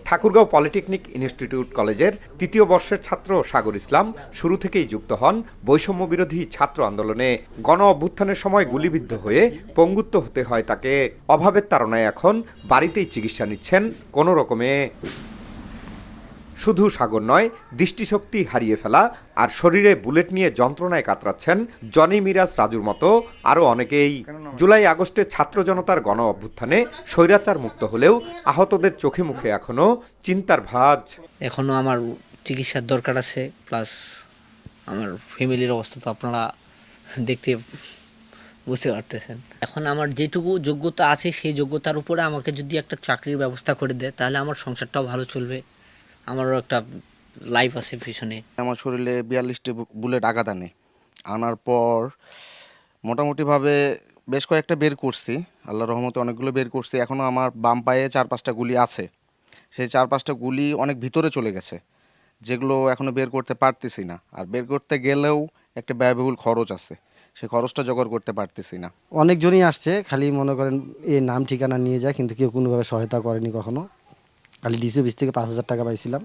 Thakurgaon polytechnic institute কলেজের তৃতীয় বর্ষের ছাত্র সাগর ইসলাম শুরু থেকেই যুক্ত হন বৈষম্য বিরোধী ছাত্র আন্দোলনে। গণ অভ্যুত্থানের সময় গুলিবিদ্ধ হয়ে পঙ্গুত্ব হতে হয় তাকে। অভাবের তাড়নায় এখন বাড়িতেই চিকিৎসা নিচ্ছেন কোনো রকমে। শুধু সাগর নয়, দৃষ্টিশক্তি হারিয়ে ফেলা আর শরীরে বুলেট নিয়ে যন্ত্রণায় কাতরাচ্ছেন জনি মিরাজ রাজুর মতো আরও অনেকেই। জুলাই আগস্টে ছাত্র জনতার গণ অভ্যুত্থানে স্বৈরাচার মুক্ত হলেও আহতদের চোখে মুখে এখনো চিন্তার ভাঁজ। এখনো আমার চিকিৎসার দরকার আছে, প্লাস আমার ফ্যামিলির অবস্থা তো আপনারা দেখতে বুঝতে পারতেছেন। এখন আমার যেটুকু যোগ্যতা আছে সেই যোগ্যতার উপরে আমাকে যদি একটা চাকরির ব্যবস্থা করে দেয় তাহলে আমার সংসারটাও ভালো চলবে, আমারও একটা লাইফ আছে পিছনে। আমার শরীরে 42টি বুলেট আঘাত আনার পর মোটামুটিভাবে বেশ কয়েকটা বের করছি, আল্লাহর রহমতে অনেকগুলো বের করছি। এখনও আমার বাম পায়ে 4-5টা গুলি আছে। সেই 4-5টা গুলি অনেক ভিতরে চলে গেছে, যেগুলো এখনও বের করতে পারতেছি না। আর বের করতে গেলেও একটা ব্যয়বহুল খরচ আছে, সেই খরচটা জোগাড় করতে পারতেছি না। অনেকজনই আসছে, খালি মনে করেন এই নাম ঠিকানা নিয়ে যায়, কিন্তু কেউ কোনোভাবে সহায়তা করেনি কখনো। খালি ডিসি অফিস থেকে 5,000 টাকা পাইছিলাম।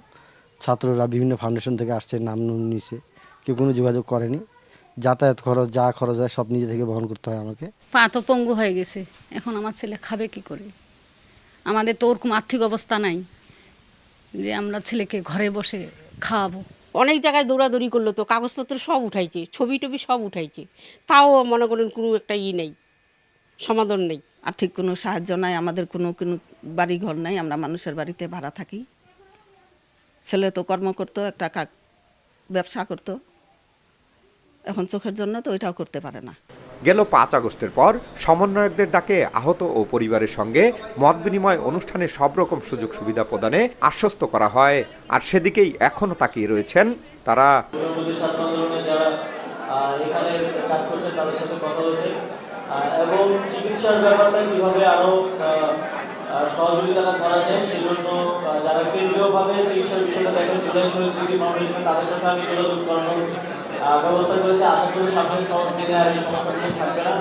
ছাত্ররা বিভিন্ন ফাউন্ডেশন থেকে আসছে, নাম নিছে, কেউ কোনো যোগাযোগ করেনি। যাতায়াত খরচ যা খরচ হয় সব নিজে থেকে বহন করতে হয় আমাকে। পা তো পঙ্গু হয়ে গেছে, এখন আমার ছেলে খাবে কি করে? আমাদের তো ওরকম আর্থিক অবস্থা নাই যে আমরা ছেলেকে ঘরে বসে খাওয়াবো। অনেক জায়গায় দৌড়াদৌড়ি করলো, তো কাগজপত্র সব উঠাইছে, ছবি টবি সব উঠাইছে, তাও মনে করেন কোনো একটা নেই, সমাধান নেই। আর্থিক কোনো সাহায্য নাই, আমাদের কোনো বাড়ি ঘর নাই, আমরা মানুষের বাড়িতে ভাড়া থাকি। ছেলে তো কর্ম করতো, একটা ব্যবসা করতো, এখন চোখের জন্য তো ওইটাও করতে পারে না। গেল 5 আগস্টের পর সমন্বয়কদের ডাকে আহত ও পরিবারের সঙ্গে মত বিনিময় অনুষ্ঠানে সব রকম সুযোগ সুবিধা প্রদানে আশ্বস্ত করা হয়। আর সেদিকেই এখনো তাকিয়ে রয়েছেন তারা। ছাত্র আন্দোলনে যারা এখানে কাজ করছে তাদের সাথে কথা হয়েছে এবং চিকিৎসার ব্যাপারটা কিভাবে আরো সহযোগিতা করা যায় সেজন্য যারা কেন্দ্রীয়ভাবে চিকিৎসার বিষয়টা দেখেন জুলাই শহীদ স্মৃতি ফাউন্ডেশন, তাদের সাথে আমি যোগাযোগ করানোর ব্যবস্থা করেছি। আশা করি সামনের দিনে আর এই সমস্যাগুলো থাকবে না।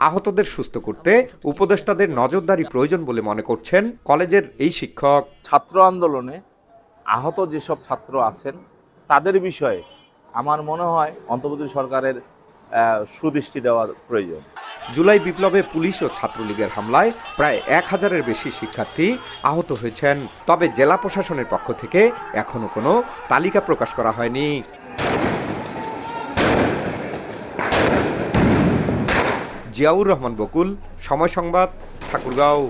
আহতদের সুস্থ করতে উপদেষ্টাদের নজরদারি প্রয়োজন বলে মনে করছেন কলেজের এই শিক্ষক। ছাত্র আন্দোলনে আহত যেসব ছাত্র আছেন তাদের বিষয়ে আমার মনে হয় অন্তর্বর্তী সরকারের সুদৃষ্টি দেওয়ার প্রয়োজন। জুলাই বিপ্লবে পুলিশ ও ছাত্রলীগের হামলায় প্রায় 1000-এর বেশি শিক্ষার্থী আহত হয়েছেন। তবে জেলা প্রশাসনের পক্ষ থেকে এখনো কোনো তালিকা প্রকাশ করা হয়নি। জিয়াউর রহমান বকুল, সময় সংবাদ, ঠাকুরগাঁও।